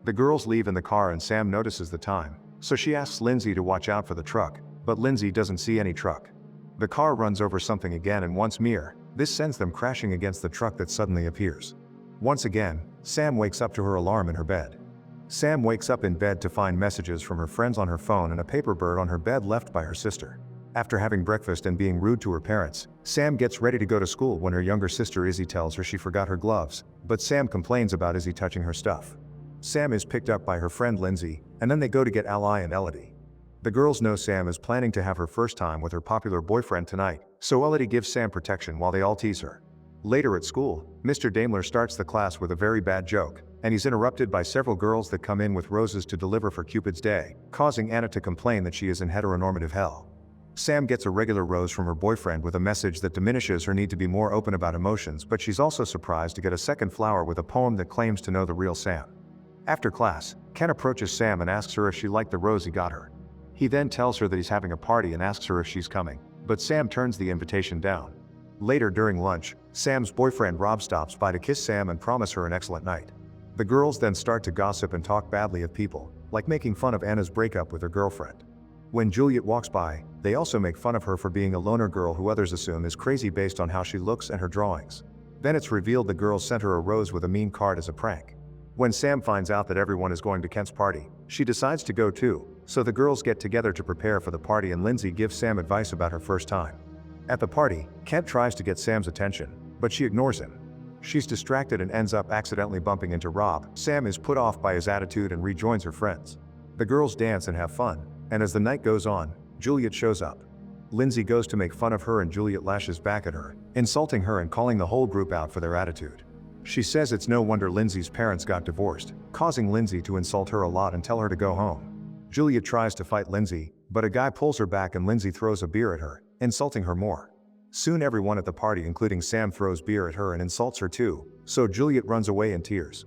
The girls leave in the car and Sam notices the time, so she asks Lindsay to watch out for the truck, but Lindsay doesn't see any truck. The car runs over something again and once more. This sends them crashing against the truck that suddenly appears. Once again, Sam wakes up to her alarm in her bed. Sam wakes up in bed to find messages from her friends on her phone and a paper bird on her bed left by her sister. After having breakfast and being rude to her parents, Sam gets ready to go to school when her younger sister Izzy tells her she forgot her gloves, but Sam complains about Izzy touching her stuff. Sam is picked up by her friend Lindsay, and then they go to get Ally and Elodie. The girls know Sam is planning to have her first time with her popular boyfriend tonight, so Elodie gives Sam protection while they all tease her. Later at school, Mr. Daimler starts the class with a very bad joke, and he's interrupted by several girls that come in with roses to deliver for Cupid's Day, causing Anna to complain that she is in heteronormative hell. Sam gets a regular rose from her boyfriend with a message that diminishes her need to be more open about emotions, but she's also surprised to get a second flower with a poem that claims to know the real Sam. After class, Ken approaches Sam and asks her if she liked the rose he got her. He then tells her that he's having a party and asks her if she's coming, but Sam turns the invitation down. Later during lunch, Sam's boyfriend Rob stops by to kiss Sam and promise her an excellent night. The girls then start to gossip and talk badly of people, like making fun of Anna's breakup with her girlfriend. When Juliet walks by, they also make fun of her for being a loner girl who others assume is crazy based on how she looks and her drawings. Then it's revealed the girls sent her a rose with a mean card as a prank. When Sam finds out that everyone is going to Kent's party, she decides to go too, so the girls get together to prepare for the party and Lindsay gives Sam advice about her first time. At the party, Kent tries to get Sam's attention, but she ignores him. She's distracted and ends up accidentally bumping into Rob. Sam is put off by his attitude and rejoins her friends. The girls dance and have fun, and as the night goes on, Juliet shows up. Lindsay goes to make fun of her and Juliet lashes back at her, insulting her and calling the whole group out for their attitude. She says it's no wonder Lindsay's parents got divorced, causing Lindsay to insult her a lot and tell her to go home. Juliet tries to fight Lindsay, but a guy pulls her back and Lindsay throws a beer at her, insulting her more. Soon everyone at the party including Sam throws beer at her and insults her too, so Juliet runs away in tears.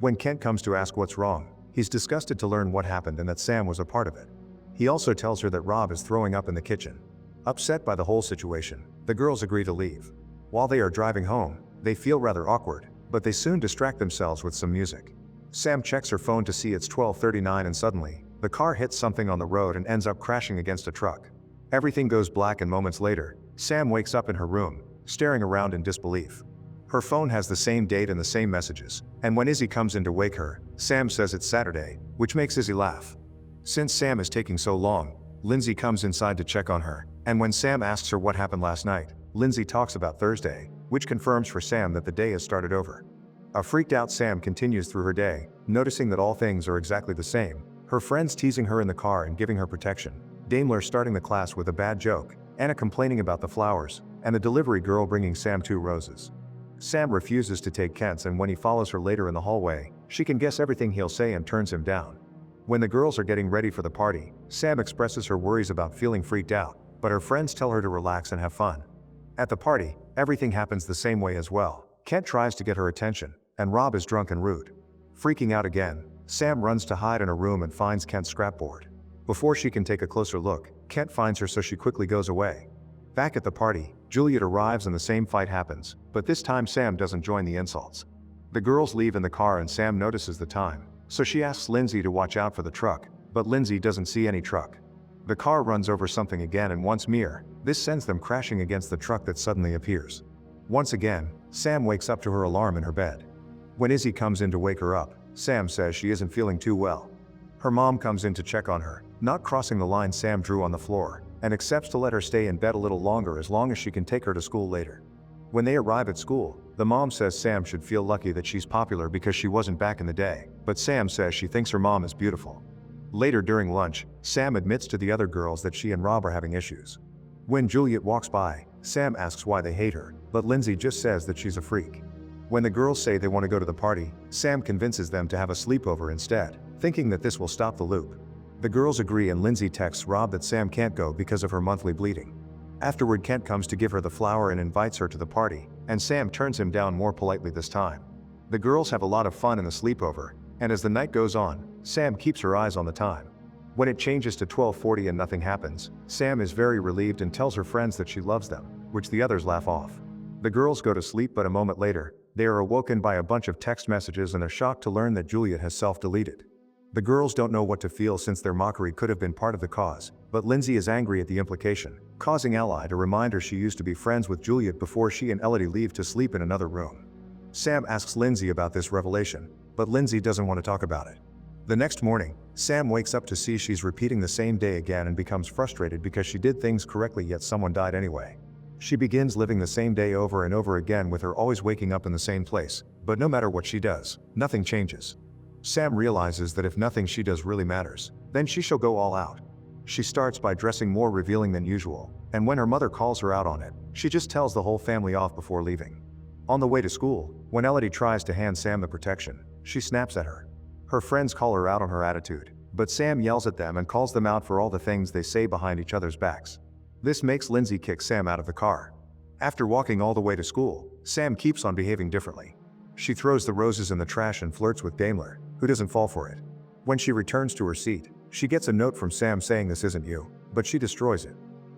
When Kent comes to ask what's wrong, he's disgusted to learn what happened and that Sam was a part of it. He also tells her that Rob is throwing up in the kitchen. Upset by the whole situation, the girls agree to leave. While they are driving home, they feel rather awkward, but they soon distract themselves with some music. Sam checks her phone to see it's 12:39 and suddenly, the car hits something on the road and ends up crashing against a truck. Everything goes black and moments later, Sam wakes up in her room, staring around in disbelief. Her phone has the same date and the same messages, and when Izzy comes in to wake her, Sam says it's Saturday, which makes Izzy laugh. Since Sam is taking so long, Lindsay comes inside to check on her, and when Sam asks her what happened last night, Lindsay talks about Thursday, which confirms for Sam that the day has started over. A freaked out Sam continues through her day, noticing that all things are exactly the same, her friends teasing her in the car and giving her protection, Daimler starting the class with a bad joke, Anna complaining about the flowers, and the delivery girl bringing Sam 2 roses. Sam refuses to take Kent's and when he follows her later in the hallway, she can guess everything he'll say and turns him down. When the girls are getting ready for the party, Sam expresses her worries about feeling freaked out, but her friends tell her to relax and have fun. At the party, everything happens the same way as well. Kent tries to get her attention, and Rob is drunk and rude. Freaking out again, Sam runs to hide in a room and finds Kent's scrapboard. Before she can take a closer look, Kent finds her so she quickly goes away. Back at the party, Juliet arrives and the same fight happens, but this time Sam doesn't join the insults. The girls leave in the car and Sam notices the time, so she asks Lindsay to watch out for the truck, but Lindsay doesn't see any truck. The car runs over something again and once more, this sends them crashing against the truck that suddenly appears. Once again, Sam wakes up to her alarm in her bed. When Izzy comes in to wake her up, Sam says she isn't feeling too well. Her mom comes in to check on her, not crossing the line Sam drew on the floor, and accepts to let her stay in bed a little longer as long as she can take her to school later. When they arrive at school, the mom says Sam should feel lucky that she's popular because she wasn't back in the day, but Sam says she thinks her mom is beautiful. Later during lunch, Sam admits to the other girls that she and Rob are having issues. When Juliet walks by, Sam asks why they hate her, but Lindsay just says that she's a freak. When the girls say they want to go to the party, Sam convinces them to have a sleepover instead, thinking that this will stop the loop. The girls agree and Lindsay texts Rob that Sam can't go because of her monthly bleeding. Afterward, Kent comes to give her the flower and invites her to the party, and Sam turns him down more politely this time. The girls have a lot of fun in the sleepover, and as the night goes on, Sam keeps her eyes on the time. When it changes to 12:40 and nothing happens, Sam is very relieved and tells her friends that she loves them, which the others laugh off. The girls go to sleep but a moment later, They are awoken by a bunch of text messages and are shocked to learn that Juliet has self-deleted. The girls don't know what to feel since their mockery could have been part of the cause, but Lindsay is angry at the implication, causing Ellie to remind her she used to be friends with Juliet before she and Elodie leave to sleep in another room. Sam asks Lindsay about this revelation, but Lindsay doesn't want to talk about it. The next morning, Sam wakes up to see she's repeating the same day again and becomes frustrated because she did things correctly yet someone died anyway. She begins living the same day over and over again with her always waking up in the same place, but no matter what she does, nothing changes. Sam realizes that if nothing she does really matters, then she shall go all out. She starts by dressing more revealing than usual, and when her mother calls her out on it, she just tells the whole family off before leaving. On the way to school, when Elodie tries to hand Sam the protection, she snaps at her. Her friends call her out on her attitude, but Sam yells at them and calls them out for all the things they say behind each other's backs. This makes Lindsay kick Sam out of the car. After walking all the way to school, Sam keeps on behaving differently. She throws the roses in the trash and flirts with Daimler, who doesn't fall for it. When she returns to her seat, she gets a note from Sam saying this isn't you, but she destroys it.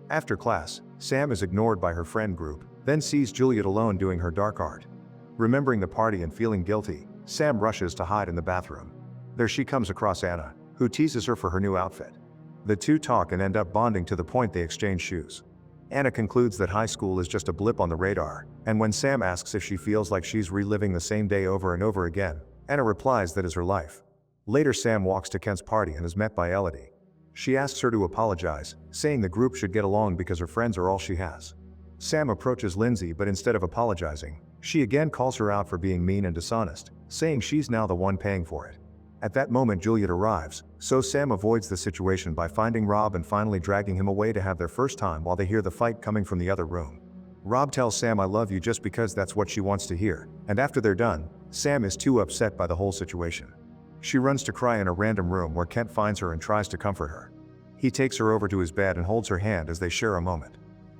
After class, Sam is ignored by her friend group, then sees Juliet alone doing her dark art. Remembering the party and feeling guilty, Sam rushes to hide in the bathroom. There she comes across Anna, who teases her for her new outfit. The two talk and end up bonding to the point they exchange shoes. Anna concludes that high school is just a blip on the radar, and when Sam asks if she feels like she's reliving the same day over and over again, Anna replies that is her life. Later Sam walks to Kent's party and is met by Elodie. She asks her to apologize, saying the group should get along because her friends are all she has. Sam approaches Lindsay, but instead of apologizing, she again calls her out for being mean and dishonest, saying she's now the one paying for it. At that moment Juliet arrives, so Sam avoids the situation by finding Rob and finally dragging him away to have their first time while they hear the fight coming from the other room. Rob tells Sam I love you just because that's what she wants to hear, and after they're done, Sam is too upset by the whole situation. She runs to cry in a random room where Kent finds her and tries to comfort her. He takes her over to his bed and holds her hand as they share a moment.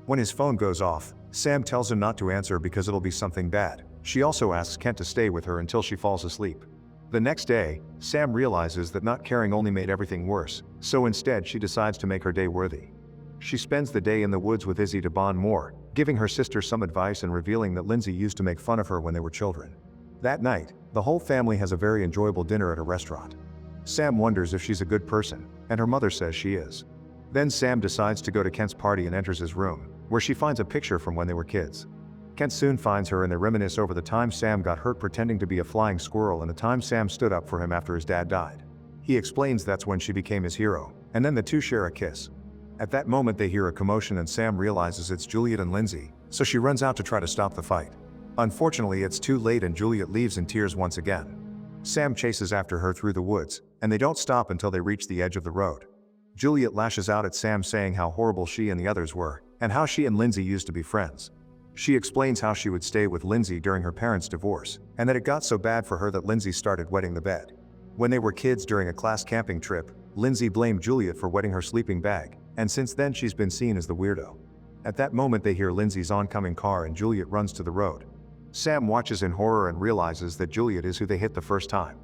When his phone goes off, Sam tells him not to answer because it'll be something bad. She also asks Kent to stay with her until she falls asleep. The next day, Sam realizes that not caring only made everything worse, so instead she decides to make her day worthy. She spends the day in the woods with Izzy to bond more, giving her sister some advice and revealing that Lindsay used to make fun of her when they were children. That night, the whole family has a very enjoyable dinner at a restaurant. Sam wonders if she's a good person, and her mother says she is. Then Sam decides to go to Kent's party and enters his room, where she finds a picture from when they were kids. Kent soon finds her and they reminisce over the time Sam got hurt pretending to be a flying squirrel and the time Sam stood up for him after his dad died. He explains that's when she became his hero, and then the two share a kiss. At that moment they hear a commotion and Sam realizes it's Juliet and Lindsay, so she runs out to try to stop the fight. Unfortunately it's too late and Juliet leaves in tears once again. Sam chases after her through the woods, and they don't stop until they reach the edge of the road. Juliet lashes out at Sam saying how horrible she and the others were, and how she and Lindsay used to be friends. She explains how she would stay with Lindsay during her parents' divorce, and that it got so bad for her that Lindsay started wetting the bed. When they were kids during a class camping trip, Lindsay blamed Juliet for wetting her sleeping bag, and since then she's been seen as the weirdo. At that moment they hear Lindsay's oncoming car and Juliet runs to the road. Sam watches in horror and realizes that Juliet is who they hit the first time.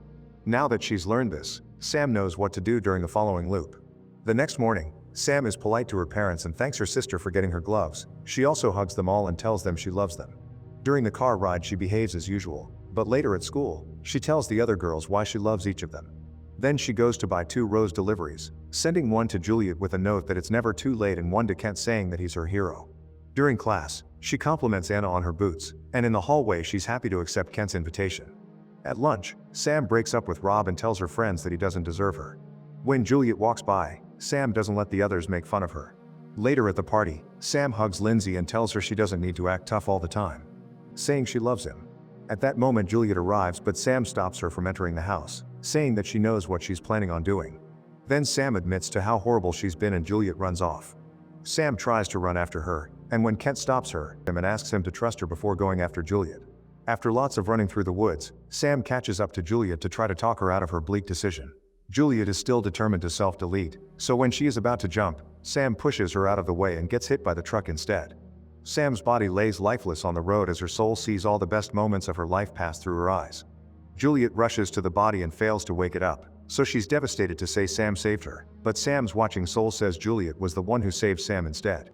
Now that she's learned this, Sam knows what to do during the following loop. The next morning, Sam is polite to her parents and thanks her sister for getting her gloves. She also hugs them all and tells them she loves them. During the car ride she behaves as usual, but later at school, she tells the other girls why she loves each of them. Then she goes to buy 2 rose deliveries, sending one to Juliet with a note that it's never too late and one to Kent saying that he's her hero. During class, she compliments Anna on her boots, and in the hallway she's happy to accept Kent's invitation. At lunch, Sam breaks up with Rob and tells her friends that he doesn't deserve her. When Juliet walks by, Sam doesn't let the others make fun of her. Later at the party, Sam hugs Lindsay and tells her she doesn't need to act tough all the time, saying she loves him. At that moment Juliet arrives, but Sam stops her from entering the house, saying that she knows what she's planning on doing. Then Sam admits to how horrible she's been and Juliet runs off. Sam tries to run after her, and when Kent stops her and asks him to trust her before going after Juliet. After lots of running through the woods, Sam catches up to Juliet to try to talk her out of her bleak decision. Juliet is still determined to self-delete, so when she is about to jump, Sam pushes her out of the way and gets hit by the truck instead. Sam's body lays lifeless on the road as her soul sees all the best moments of her life pass through her eyes. Juliet rushes to the body and fails to wake it up, so she's devastated to say Sam saved her, but Sam's watching soul says Juliet was the one who saved Sam instead.